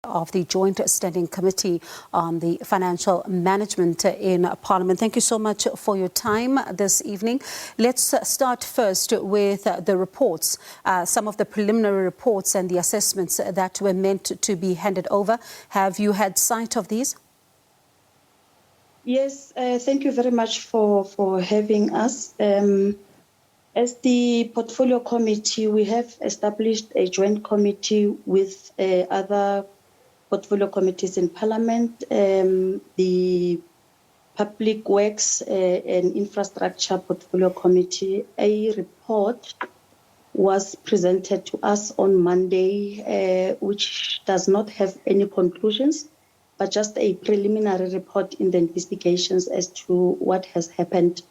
of the Joint Standing Committee on the Financial Management in Parliament. Thank you so much for your time this evening. Let's start first with the reports, some of the preliminary reports and the assessments that were meant to be handed over. Have you had sight of these? Yes, thank you very much for having us. As the Portfolio Committee, we have established a joint committee with other portfolio committees in Parliament. The Public Works and Infrastructure Portfolio Committee, a report was presented to us on Monday, which does not have any conclusions, but just a preliminary report in the investigations as to what has happened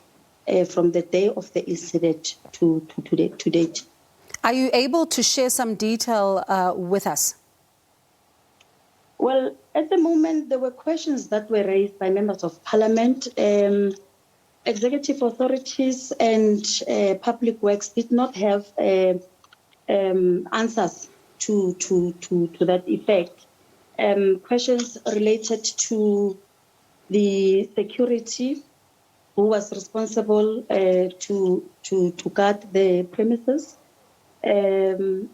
from the day of the incident to date. Are you able to share some detail with us? Well, at the moment, there were questions that were raised by members of Parliament. Executive authorities and Public Works did not have answers to that effect. Questions related to the security, who was responsible to guard the premises, who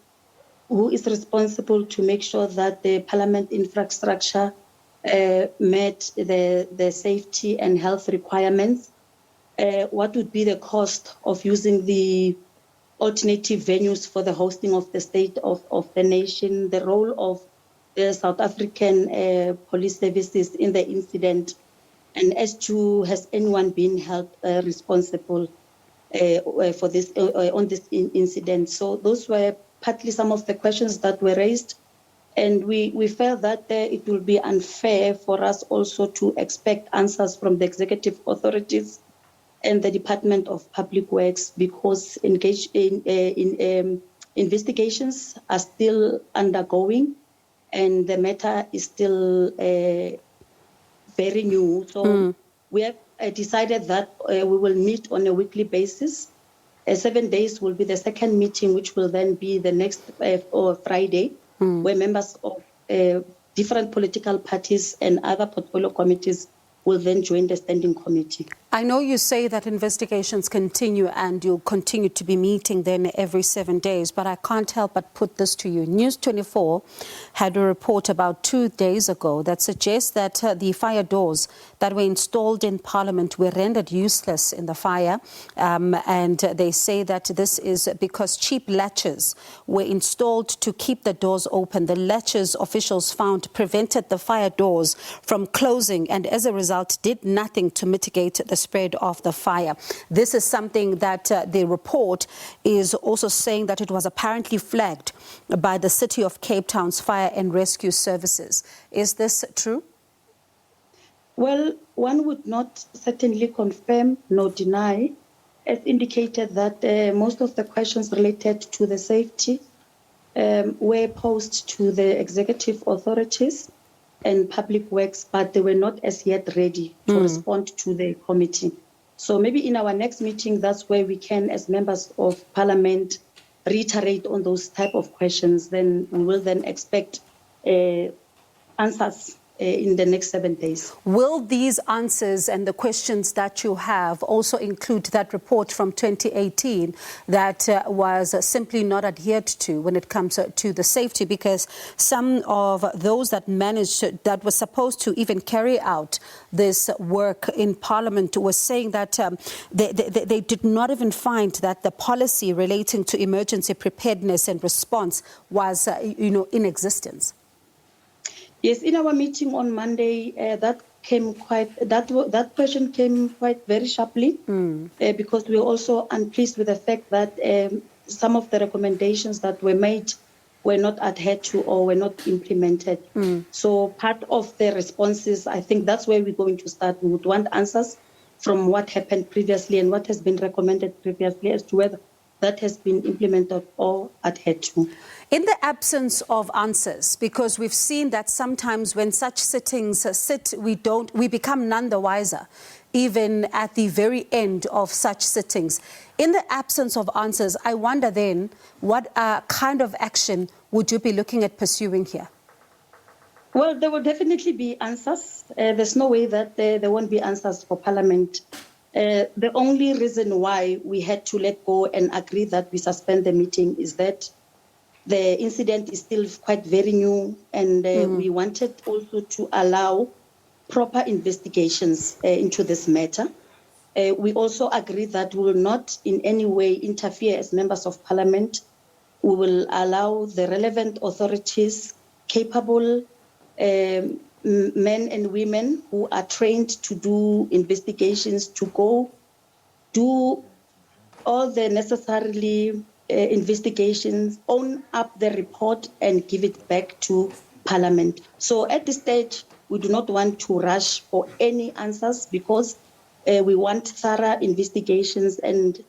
is responsible to make sure that the Parliament infrastructure met the safety and health requirements, what would be the cost of using the alternative venues for the hosting of the state of the nation, the role of the South African police services in the incident, and as to has anyone been held responsible for this on this incident. So those were partly some of the questions that were raised, and we felt that it will be unfair for us also to expect answers from the executive authorities and the Department of Public Works, because investigations are still undergoing and the matter is still very new. So we have decided that we will meet on a weekly basis. 7 days will be the second meeting, which will then be the next Friday, where members of different political parties and other portfolio committees will then join the standing committee. I know you say that investigations continue and you'll continue to be meeting then every 7 days, but I can't help but put this to you. News 24 had a report about 2 days ago that suggests that the fire doors that were installed in Parliament were rendered useless in the fire, and they say that this is because cheap latches were installed to keep the doors open. The latches, officials found, prevented the fire doors from closing and as a result did nothing to mitigate the spread of the fire. This is something that the report is also saying that it was apparently flagged by the City of Cape Town's Fire and Rescue Services. Is this true? Well, one would not certainly confirm nor deny, as indicated that most of the questions related to the safety were posed to the executive authorities and Public Works, but they were not as yet ready to respond to the committee. So maybe in our next meeting, that's where we can, as members of Parliament, reiterate on those type of questions. Then we will then expect answers in the next 7 days. Will these answers and the questions that you have also include that report from 2018 that was simply not adhered to when it comes to the safety? Because some of those that that were supposed to even carry out this work in Parliament were saying that they did not even find that the policy relating to emergency preparedness and response was, in existence. Yes, in our meeting on Monday, that question came quite very sharply because we were also unpleased with the fact that some of the recommendations that were made were not adhered to or were not implemented. So part of the responses, I think that's where we're going to start. We would want answers from what happened previously and what has been recommended previously as to whether that has been implemented or adhered to. In the absence of answers, because we've seen that sometimes when such sittings sit, we become none the wiser, even at the very end of such sittings. In the absence of answers, I wonder then, what kind of action would you be looking at pursuing here? Well, there will definitely be answers. There's no way that there won't be answers for Parliament. The only reason why we had to let go and agree that we suspend the meeting is that the incident is still quite very new, and we wanted also to allow proper investigations into this matter. We also agreed that we will not in any way interfere as members of Parliament. We will allow the relevant authorities, capable men and women who are trained to do investigations, to go do all the necessarily investigations, own up the report and give it back to Parliament. So at this stage, we do not want to rush for any answers, because we want thorough investigations and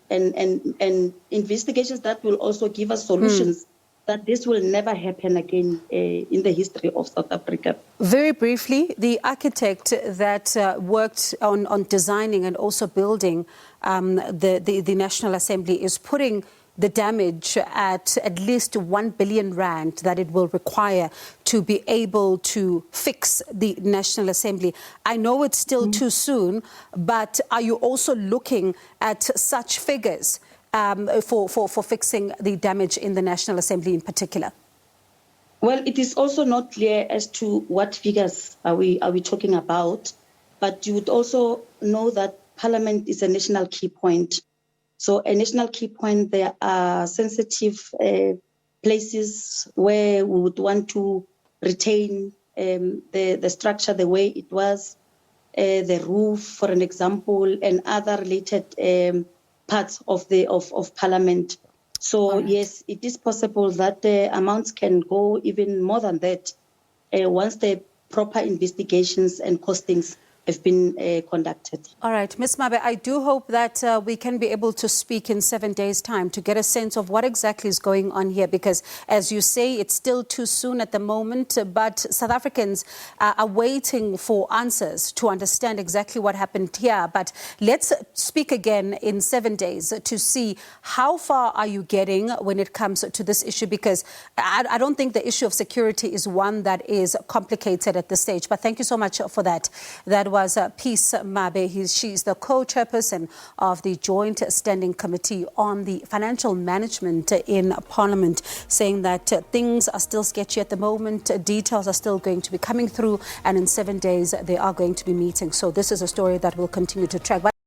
investigations that will also give us solutions that this will never happen again in the history of South Africa. Very briefly, the architect that worked on designing and also building the National Assembly is putting the damage at least 1 billion rand that it will require to be able to fix the National Assembly. I know it's still too soon, but are you also looking at such figures for fixing the damage in the National Assembly in particular? Well, it is also not clear as to what figures are we talking about, but you would also know that Parliament is a national key point. So a national key point, there are sensitive places where we would want to retain the structure the way it was, the roof, for an example, and other related parts of Parliament. So yes, it is possible that the amounts can go even more than that once the proper investigations and costings have been conducted. All right, Ms. Mabe, I do hope that we can be able to speak in 7 days' time to get a sense of what exactly is going on here, because as you say, it's still too soon at the moment, but South Africans are waiting for answers to understand exactly what happened here. But let's speak again in 7 days to see how far are you getting when it comes to this issue, because I don't think the issue of security is one that is complicated at this stage. But thank you so much for that. That was Peace Mabe. She's the co-chairperson of the Joint Standing Committee on the Financial Management in Parliament, saying that things are still sketchy at the moment. Details are still going to be coming through, and in 7 days they are going to be meeting. So this is a story that we'll continue to track.